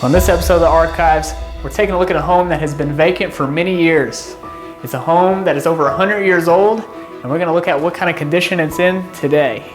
On this episode of The Archives, we're taking a look at a home that has been vacant for many years. It's a home that is over 100 years old, and we're going to look at what kind of condition it's in today.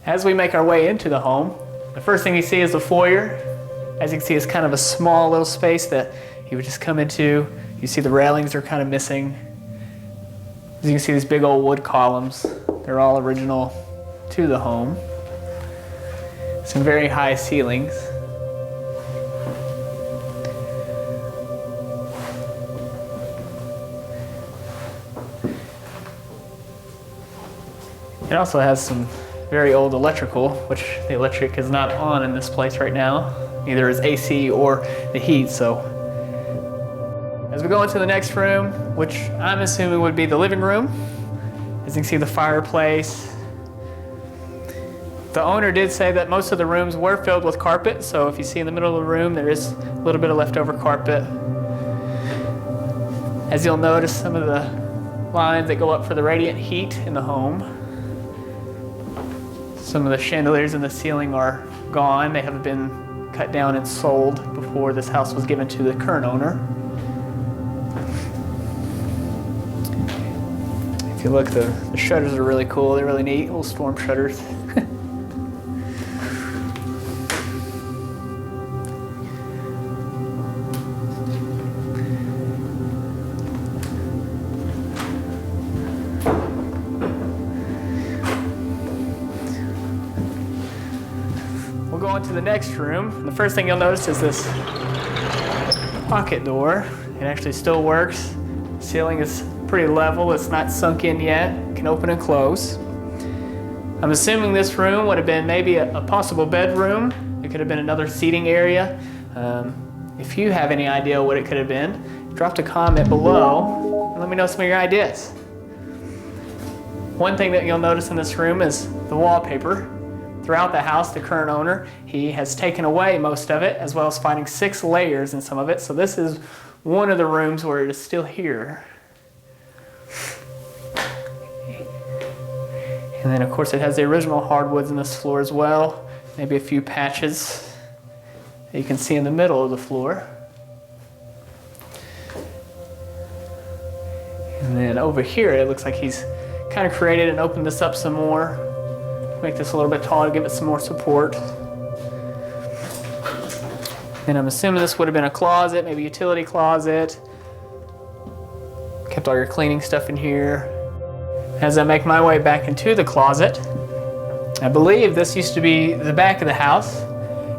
As we make our way into the home, the first thing you see is the foyer. As you can see, it's kind of a small little space that you would just come into. You see the railings are kind of missing. As you can see, these big old wood columns. They're all original to the home. Some very high ceilings. It also has some very old electrical, which the electric is not on in this place right now. Neither is AC or the heat, so. As we go into the next room, which I'm assuming would be the living room, as you can see the fireplace. The owner did say that most of the rooms were filled with carpet, so if you see in the middle of the room, there is a little bit of leftover carpet. As you'll notice, some of the lines that go up for the radiant heat in the home. Some of the chandeliers in the ceiling are gone. They have been cut down and sold before this house was given to the current owner. If you look, the shutters are really cool. They're really neat, little storm shutters. We'll go into the next room. The first thing you'll notice is this pocket door. It actually still works. The ceiling is pretty level. It's not sunk in yet. It can open and close. I'm assuming this room would have been maybe a possible bedroom. It could have been another seating area. If you have any idea what it could have been, drop a comment below and let me know some of your ideas. One thing that you'll notice in this room is the wallpaper. Throughout the house, the current owner, he has taken away most of it, as well as finding 6 layers in some of it. So this is one of the rooms where it is still here. And then of course it has the original hardwoods in this floor as well. Maybe a few patches that you can see in the middle of the floor. And then over here it looks like he's kind of created and opened this up some more. Make this a little bit taller, give it some more support. And I'm assuming this would have been a closet, maybe a utility closet. Kept all your cleaning stuff in here. As I make my way back into the closet, I believe this used to be the back of the house.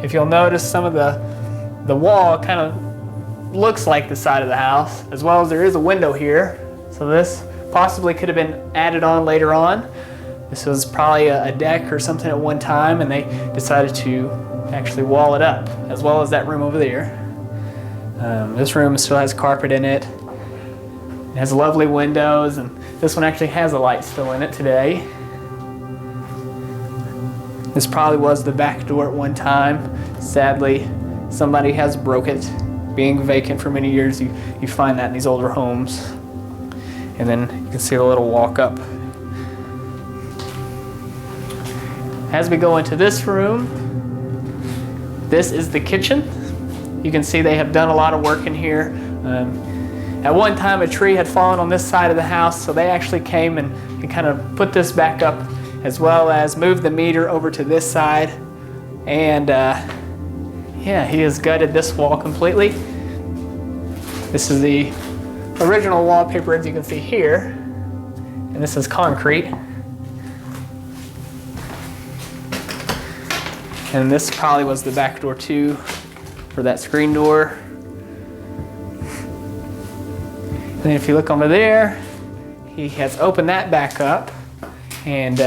If you'll notice, some of the wall kind of looks like the side of the house, as well as there is a window here. So this possibly could have been added on later on. This was probably a deck or something at one time, and they decided to actually wall it up, as well as that room over there. This room still has carpet in it. It has lovely windows, and this one actually has a light still in it today. This probably was the back door at one time. Sadly, somebody has broke it. Being vacant for many years, you find that in these older homes. And then you can see a little walk up. As we go into this room, this is the kitchen. You can see they have done a lot of work in here. At one time a tree had fallen on this side of the house, so they actually came and kind of put this back up, as well as moved the meter over to this side. And yeah, he has gutted this wall completely. This is the original wallpaper, as you can see here, and this is concrete. And this probably was the back door too, for that screen door. And then if you look over there, he has opened that back up, and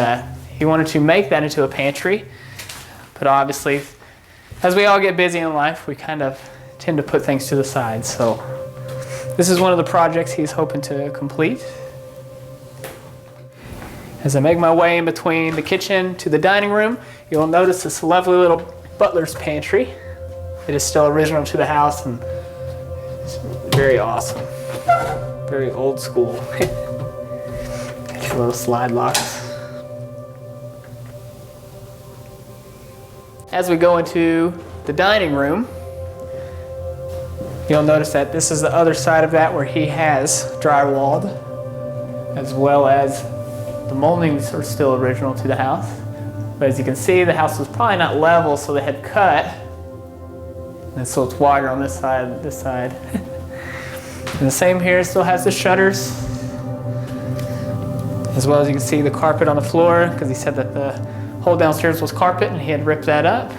he wanted to make that into a pantry. But obviously, as we all get busy in life, we kind of tend to put things to the side. So this is one of the projects he's hoping to complete. As I make my way in between the kitchen to the dining room, you'll notice this lovely little butler's pantry. It is still original to the house and It's very awesome. Very old school. Got your little slide locks. As we go into the dining room, you'll notice that this is the other side of that where he has drywalled, as well as the moldings are still original to the house. But as you can see, the house was probably not level, so they had cut. And so it's wider on this side, this side. And the same here, still has the shutters. As well as you can see the carpet on the floor, because he said that the whole downstairs was carpet and he had ripped that up.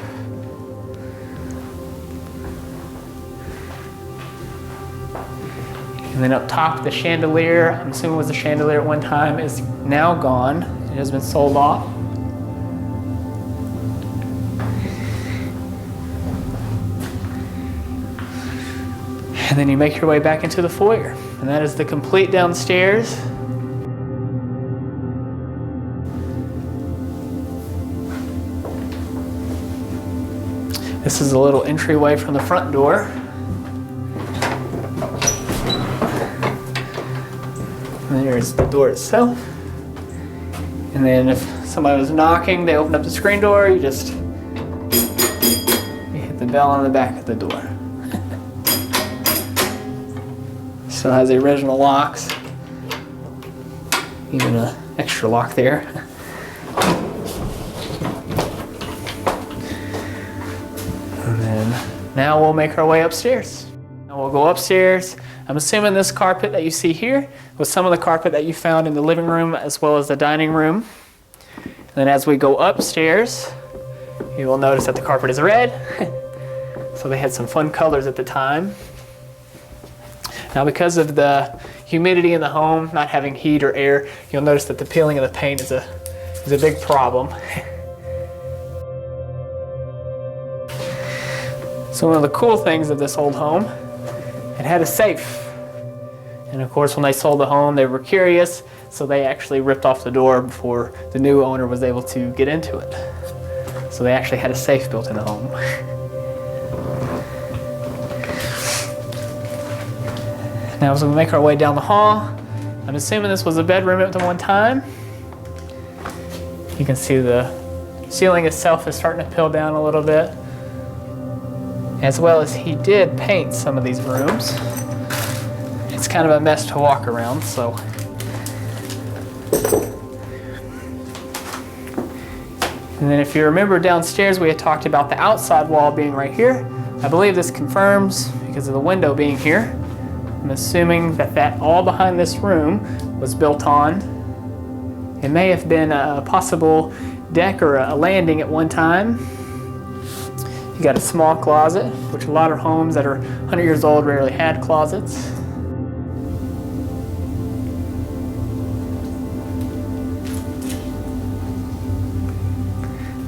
And then up top, the chandelier, I'm assuming it was a chandelier at one time, is now gone. It has been sold off. And then you make your way back into the foyer. And that is the complete downstairs. This is a little entryway from the front door. And there's the door itself. And then if somebody was knocking, they open up the screen door, you hit the bell on the back of the door. Still has the original locks. Even an extra lock there. And then now we'll make our way upstairs. Now we'll go upstairs. I'm assuming this carpet that you see here was some of the carpet that you found in the living room as well as the dining room. And then as we go upstairs, you will notice that the carpet is red. So they had some fun colors at the time. Now because of the humidity in the home, not having heat or air, you'll notice that the peeling of the paint is a big problem. So one of the cool things of this old home, it had a safe. And of course when they sold the home, they were curious, so they actually ripped off the door before the new owner was able to get into it. So they actually had a safe built in the home. Now as we make our way down the hall, I'm assuming this was a bedroom at the one time. You can see the ceiling itself is starting to peel down a little bit. As well as he did paint some of these rooms. It's kind of a mess to walk around, so. And then if you remember downstairs, we had talked about the outside wall being right here. I believe this confirms because of the window being here. I'm assuming that all behind this room was built on. It may have been a possible deck or a landing at one time. You got a small closet, which a lot of homes that are 100 years old rarely had closets.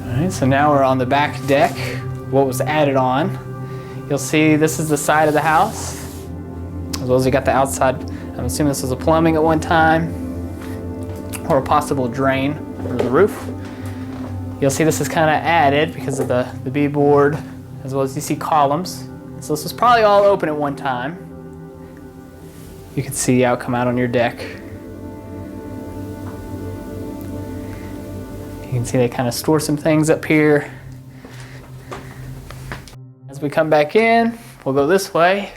All right, so now we're on the back deck, what was added on. You'll see this is the side of the house, as well as you got the outside. I'm assuming this was a plumbing at one time, or a possible drain under the roof. You'll see this is kind of added because of the B-board, as well as you see columns. So this was probably all open at one time. You can see the outcome out on your deck. You can see they kind of store some things up here. As we come back in, we'll go this way.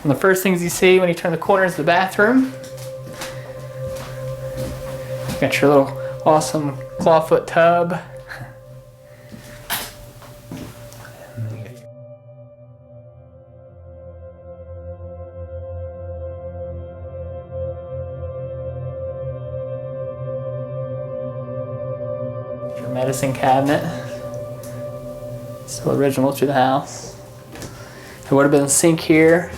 And the first things you see when you turn the corner is the bathroom. You got your little awesome clawfoot tub. Your medicine cabinet. Still original to the house. There would have been a sink here.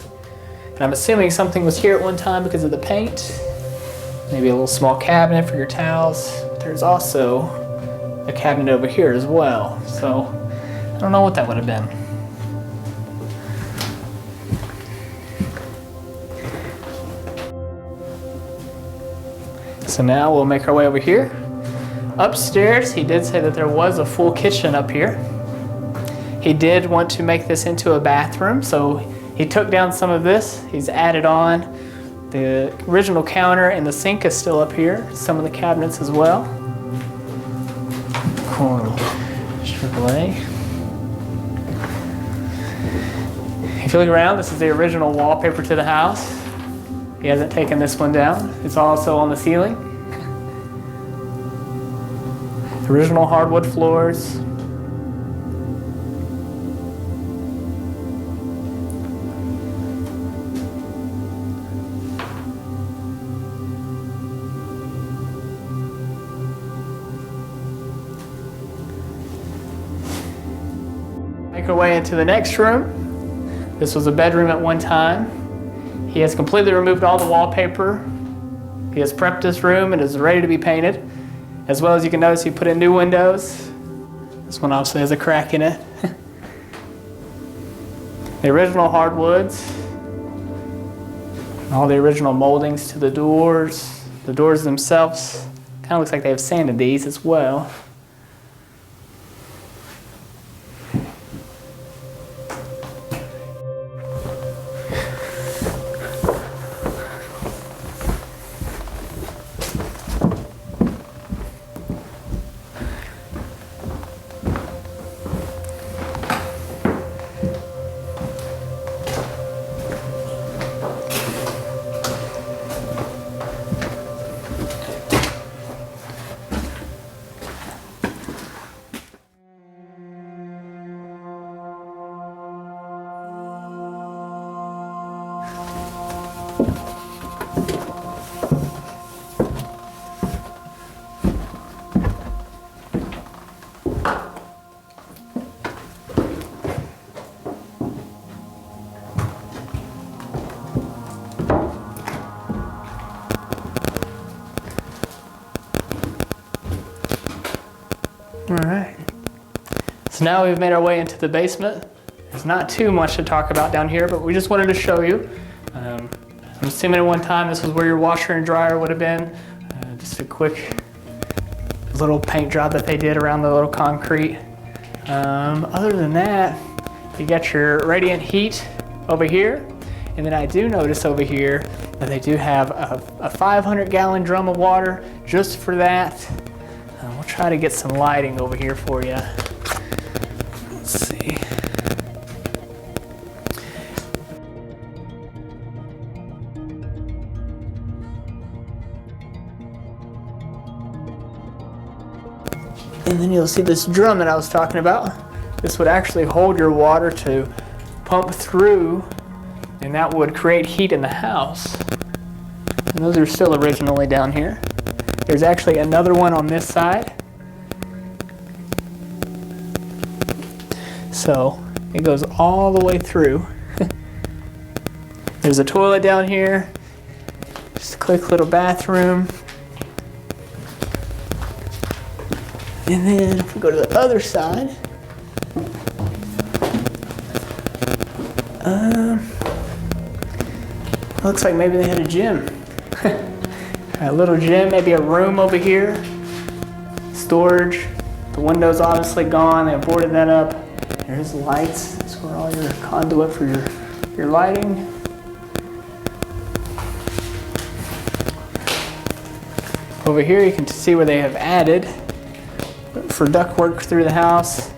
And I'm assuming something was here at one time because of the paint. Maybe a little small cabinet for your towels. There's also a cabinet over here as well. So I don't know what that would have been. So now we'll make our way over here. Upstairs, he did say that there was a full kitchen up here. He did want to make this into a bathroom, so He took down some of this. He's added on. The original counter and the sink is still up here. Some of the cabinets as well. Cool. Chevrolet. If you look around, this is the original wallpaper to the house. He hasn't taken this one down. It's also on the ceiling. Original hardwood floors. Make our way into the next room. This was a bedroom at one time. He has completely removed all the wallpaper. He has prepped this room and is ready to be painted. As well as you can notice, he put in new windows. This one obviously has a crack in it. The original hardwoods. All the original moldings to the doors. The doors themselves. Kind of looks like they have sanded these as well. All right. So now we've made our way into the basement. There's not too much to talk about down here, but we just wanted to show you. I'm assuming at one time this was where your washer and dryer would have been. Just a quick little paint job that they did around the little concrete. Other than that, you got your radiant heat over here. And then I do notice over here that they do have a 500-gallon drum of water just for that. We'll try to get some lighting over here for you. Let's see. And then you'll see this drum that I was talking about. This would actually hold your water to pump through, and that would create heat in the house. And those are still originally down here. There's actually another one on this side. So it goes all the way through. There's a toilet down here. Just a quick little bathroom. And then if we go to the other side, looks like maybe they had a gym. A little gym, maybe a room over here. Storage. The window's obviously gone. They boarded that up. There's the lights. That's where all your conduit for your lighting. Over here you can see where they have added for ductwork through the house.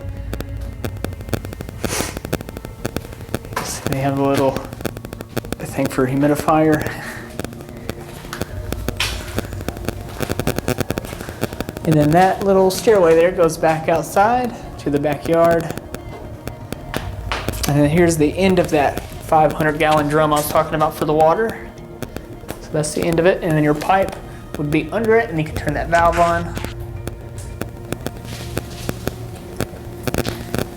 So they have a little, I think, for humidifier. And then that little stairway there goes back outside to the backyard. And then here's the end of that 500-gallon drum I was talking about for the water. So that's the end of it. And then your pipe would be under it, and you can turn that valve on.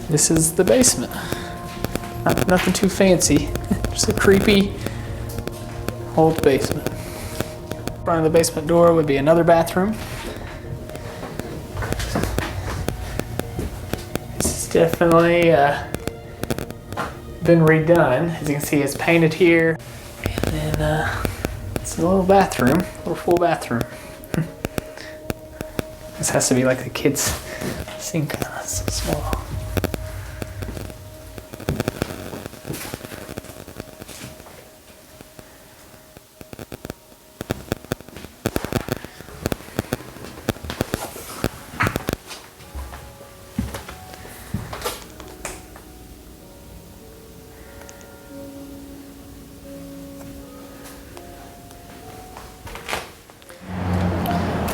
This is the basement. Nothing too fancy. Just a creepy old basement. In front of the basement door would be another bathroom. This is definitely been redone. As you can see, it's painted here. And then it's a little bathroom, a little full bathroom. This has to be like the kids' sink. It's so small.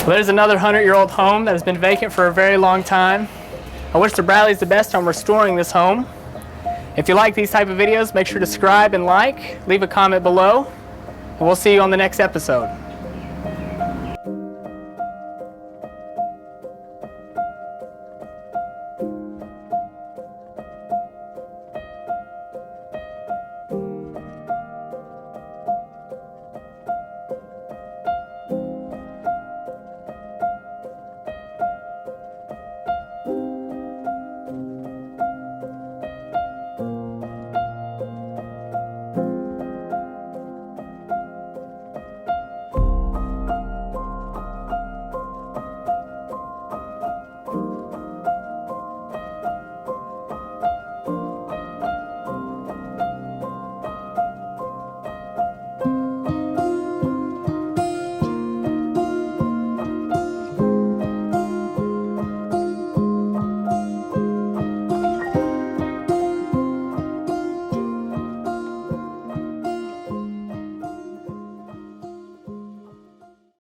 Well, there's another 100-year-old home that has been vacant for a very long time. I wish the Bradleys the best on restoring this home. If you like these type of videos, make sure to subscribe and like, leave a comment below, and we'll see you on the next episode.